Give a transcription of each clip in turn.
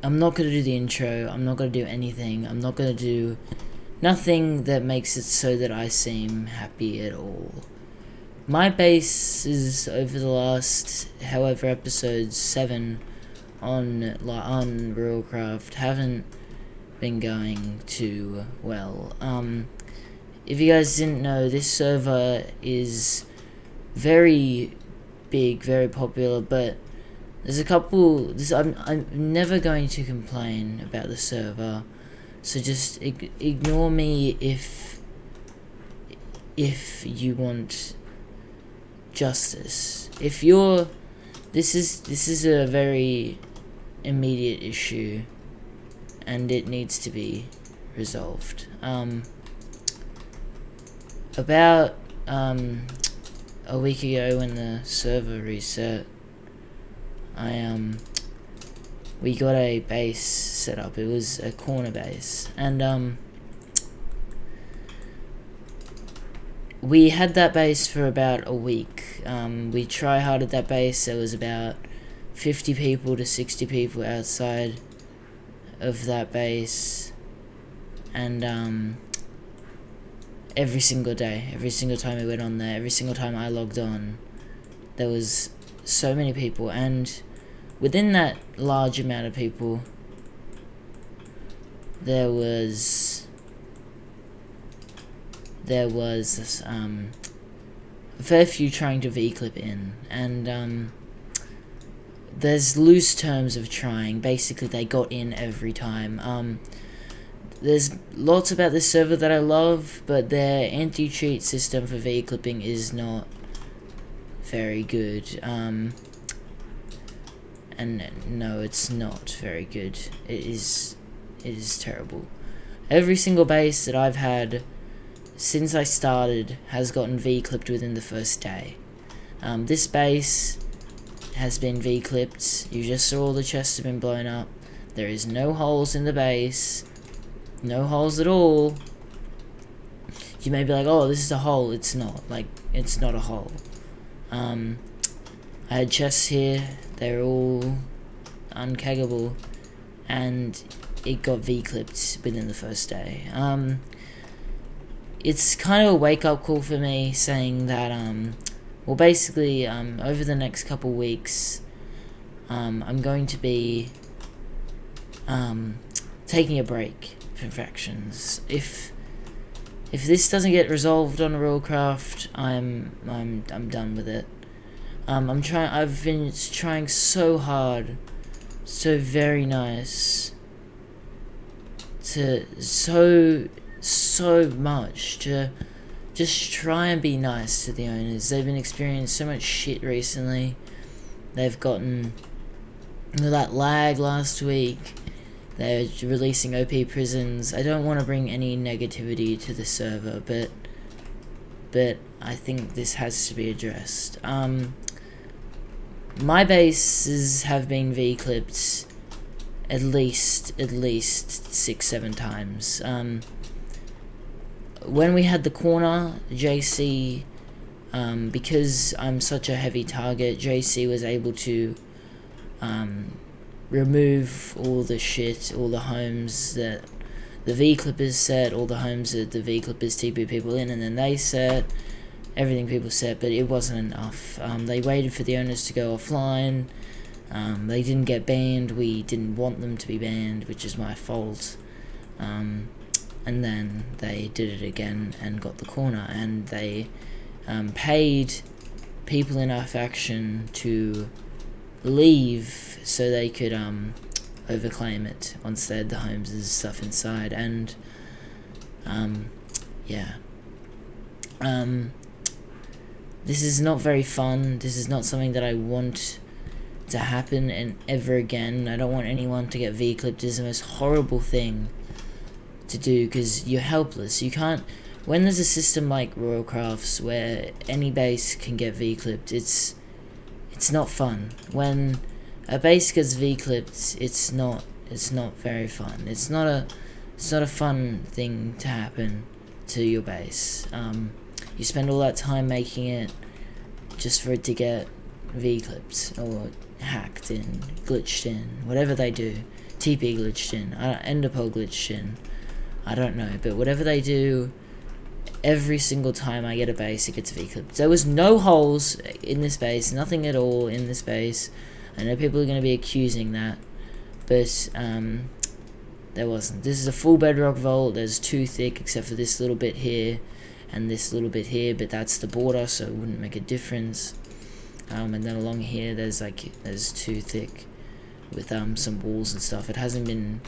I'm not going to do the intro, I'm not going to do anything, I'm not going to do nothing that makes it so that I seem happy at all. My bases over the last, however, episodes 7 on Realcraft haven't been going too well. If you guys didn't know, this server is very big, very popular, but there's a couple. I'm never going to complain about the server, so just ignore me if you want justice. If you're, this is a very immediate issue, and it needs to be resolved. About a week ago, when the server reset, we got a base set up. It was a corner base, and we had that base for about a week. We try-harded that base. There was about 50 people to 60 people outside of that base, and every single day, every single time we went on there, every single time I logged on, there was so many people, and within that large amount of people, there was a fair few trying to VClip in, and there's loose terms of trying. Basically, they got in every time. There's lots about this server that I love, but their anti-cheat system for VClipping is not very good. And no, it's not very good. It is terrible. Every single base that I've had since I started has gotten VClipped within the first day. This base has been VClipped. You just saw all the chests have been blown up. There is no holes in the base. No holes at all. You may be like, oh, this is a hole. It's not. Like, it's not a hole. I had chests here. They're all unkeggable, and it got VClipped within the first day. It's kind of a wake-up call for me, saying that, well, basically, over the next couple weeks, I'm going to be, taking a break from factions. If this doesn't get resolved on Realcraft, I'm done with it. I've been trying so hard, so very nice, so much to just try and be nice to the owners. They've been experiencing so much shit recently. They've gotten that lag last week. They're releasing OP prisons. I don't want to bring any negativity to the server, but I think this has to be addressed. My bases have been VClipped at least 6-7 times. When we had the corner, JC, because I'm such a heavy target, JC was able to remove all the shit, all the homes that the VClippers set, all the homes that the VClippers TP people in, and then they set everything people set, but it wasn't enough. They waited for the owners to go offline. They didn't get banned. We didn't want them to be banned, which is my fault. And then they did it again and got the corner, and they paid people in our faction to leave so they could overclaim it once they had the homes and stuff inside. And yeah, this is not very fun. This is not something that I want to happen and ever again. I don't want anyone to get VClipped. It's the most horrible thing to do, because you're helpless. You can't, when there's a system like Royalcraft's where any base can get VClipped, it's not fun. When a base gets VClipped, it's not very fun. It's not a fun thing to happen to your base. You spend all that time making it just for it to get VClipped or hacked in, glitched in, whatever they do TP glitched in, Enderpearl glitched in, I don't know, but whatever they do, every single time I get a base, it gets VClipped. There was no holes in this base, nothing at all in this base. I know people are going to be accusing that, but there wasn't. This is a full bedrock vault. There's 2 thick, except for this little bit here and this little bit here, but that's the border, so it wouldn't make a difference. And then along here, there's 2 thick with some walls and stuff. It hasn't been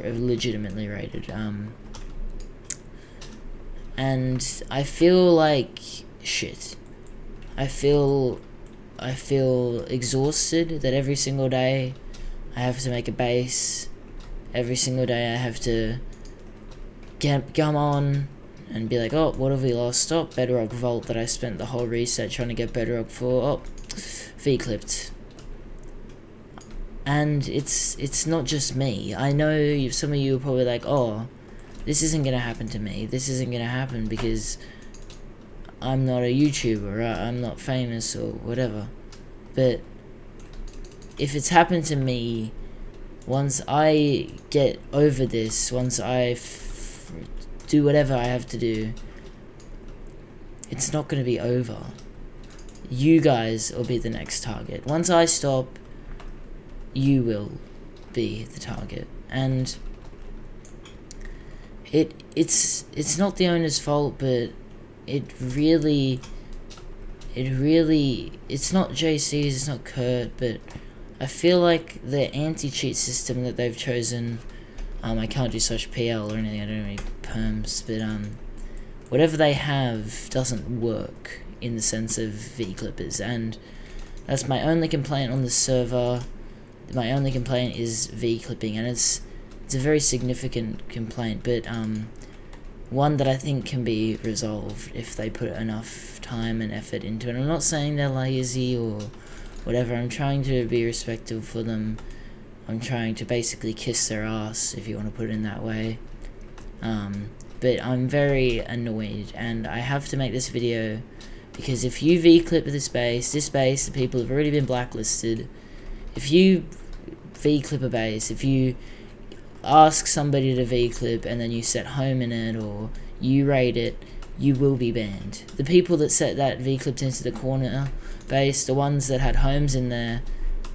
legitimately rated. And I feel like shit. I feel exhausted that every single day I have to make a base. Every single day I have to come on and be like, oh, what have we lost? Oh, bedrock vault that I spent the whole reset trying to get bedrock for. Oh, V-clipped. And it's not just me. I know some of you are probably like, oh, this isn't gonna happen to me. This isn't gonna happen because I'm not a YouTuber, I'm not famous or whatever. But if it's happened to me, once I get over this, once I do whatever I have to do, it's not gonna be over. You guys will be the next target. Once I stop, you will be the target. And it's not the owner's fault, but it's not JC's, it's not Kurt, but I feel like the anti-cheat system that they've chosen, I can't do such PL or anything, I don't have any perms, but whatever they have doesn't work in the sense of V-clippers, and that's my only complaint on the server. My only complaint is V-clipping, and it's a very significant complaint, but one that I think can be resolved if they put enough time and effort into it. I'm not saying they're lazy or whatever. I'm trying to be respectful for them. I'm trying to basically kiss their ass, if you want to put it in that way. But I'm very annoyed, and I have to make this video because if you V-clip this base, the people have already been blacklisted. If you V-clip a base, if you ask somebody to V-clip and then you set home in it or you raid it, you will be banned. The people that set that V-clipped into the corner base, the ones that had homes in there,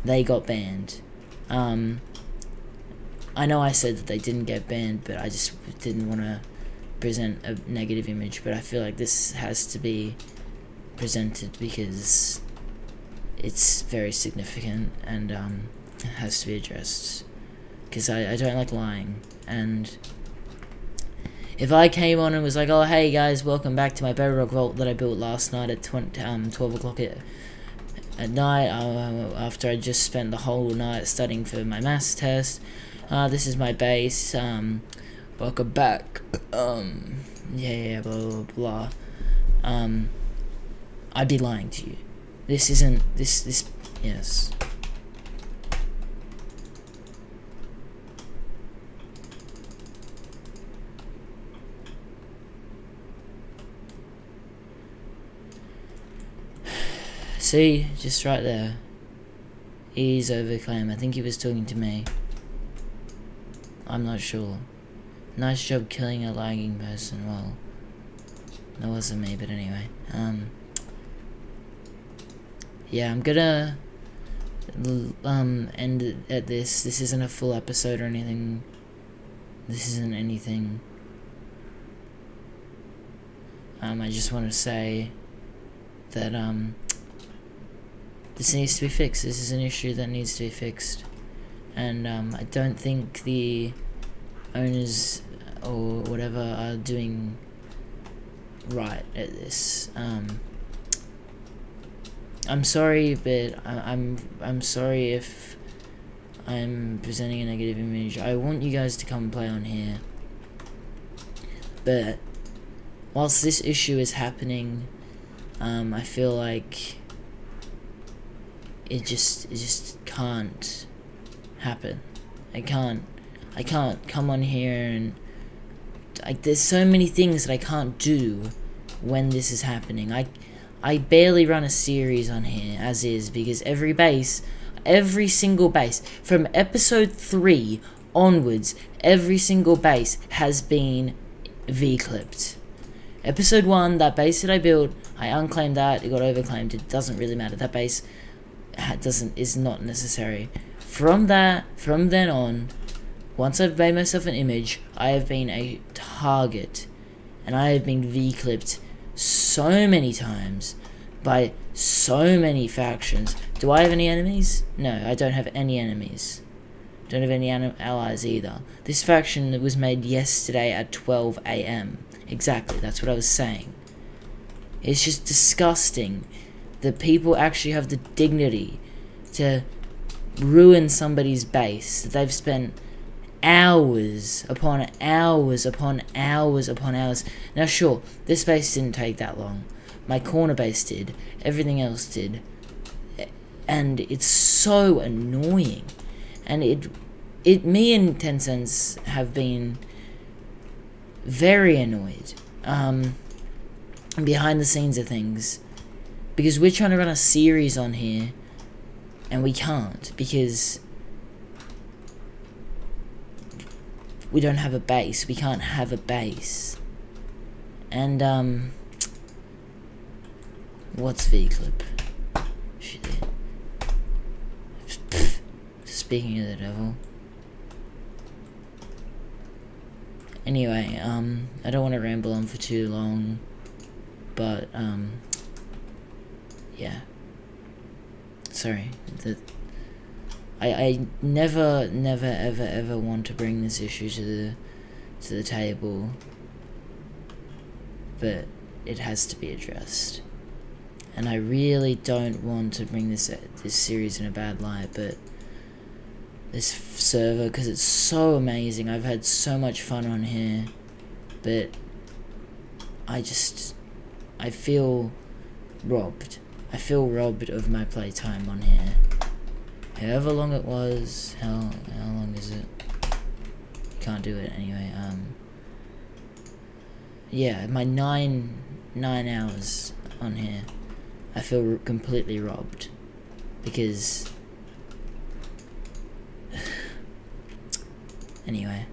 they got banned. I know I said that they didn't get banned, but I just didn't want to present a negative image, but I feel like this has to be presented because it's very significant and it has to be addressed. Because I don't like lying, and if I came on and was like, oh hey guys, welcome back to my bedrock vault that I built last night at 12 o'clock at night, after I just spent the whole night studying for my maths test, this is my base, welcome back, yeah, blah blah blah, I'd be lying to you. This isn't, yes. See, just right there. He's overclaim. I think he was talking to me. I'm not sure. Nice job killing a lagging person. Well, that wasn't me, but anyway. Yeah, I'm gonna end it at this. This isn't a full episode or anything. This isn't anything. I just want to say that this needs to be fixed. This is an issue that needs to be fixed, and I don't think the owners or whatever are doing right at this. I'm sorry, but I'm sorry if I'm presenting a negative image. I want you guys to come play on here, but whilst this issue is happening, I feel like it just can't happen. I can't come on here and there's so many things that I can't do when this is happening. I barely run a series on here as is, because every base every single base from episode 3 onwards, every single base has been VClipped. Episode 1, that base that I built, I unclaimed that, it got overclaimed, it doesn't really matter, that base is not necessary. From then on, once I've made myself an image, I have been a target, and I have been VClipped so many times, by so many factions. Do I have any enemies? No, I don't have any enemies. Don't have any allies either. This faction was made yesterday at 12 AM. Exactly, that's what I was saying. It's just disgusting that people actually have the dignity to ruin somebody's base that they've spent hours upon hours upon hours upon hours. Now sure, this base didn't take that long. My corner base did. Everything else did. And it's so annoying. And me and 10 Cents have been very annoyed behind the scenes of things, because we're trying to run a series on here and we can't because we don't have a base. We can't have a base. And what's VClip? Shit. Speaking of the devil. Anyway, I don't want to ramble on for too long, but, yeah. Sorry. I never, ever want to bring this issue to the table, but it has to be addressed. And I really don't want to bring this series in a bad light, but this server, because it's so amazing, I've had so much fun on here, but I feel robbed. I feel robbed of my playtime on here. However long it was, how long is it? Can't do it anyway. Yeah, my 9 hours on here, I feel completely robbed, because anyway.